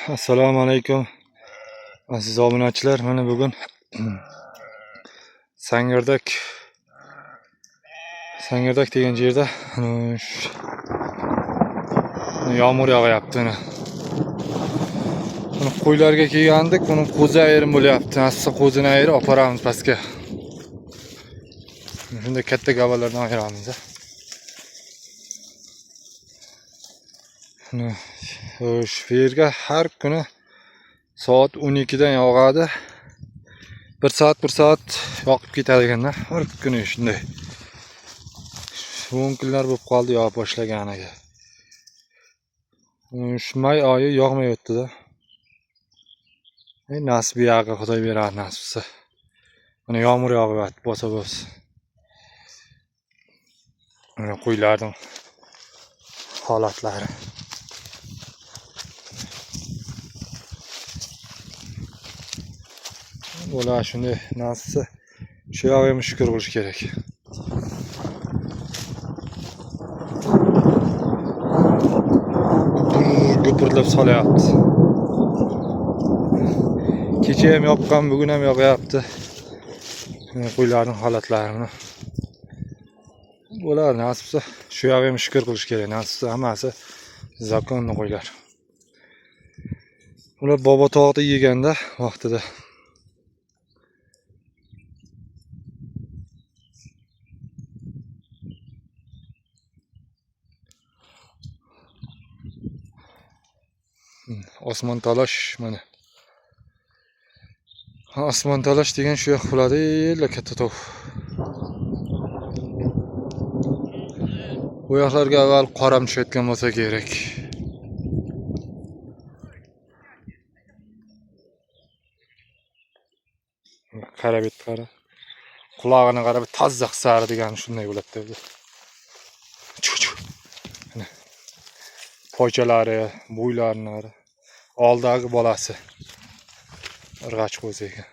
Assalomu alaykum aziz obunachilar. Mana bugun Sangirdak degan yerda yomg'ir yog'yapti. Buni qo'ylarga kelgandik. Buni qo'zi ayrim bo'lyapti. Asli qo'zini ayirib olib boramiz pastga. Shunda katta gavalardan ayiramiz. Shu yerga har kuni soat 12 dan yog'adi. 1 soat yoqib ketadi ekanda. Har kuni shunday. So'ng kunlar bo'lib qoldi yog'ib boshlaganiga. Shu may oyi yog'may o'tdi-da. Nasib yog'i Xudo beradi nasibsa. Mana yomg'ir yog'yapti bosa-bos. Mana qo'ylarning holatlari. Bo'la shunday nasibsa shu yog'iga shukr qilish kerak. Gupurlab solyapti. Kecha ham yoqqan, bugun ham yog'yapti. Qo'ylarning holatlarini. Bo'lar nasibsa shu yog'iga shukr qilish kerak. Nasibsa hammasi zakonni qo'ylar. Ular bobo tog'da yeganda vaqtida. Osmon talash mana. Osmon talash degan shu yoq bo'ladi, katta tog'. Bu yoqlarga avval qoram tushayotgan bo'lsa kerak. Qarab et, qara. Qulog'ini qarab tozza qisari degan shunday bo'ladi dedi. Mana poychalari, bo'ylarini, oldagi bolasi. Irg'ach qo'zi ekan.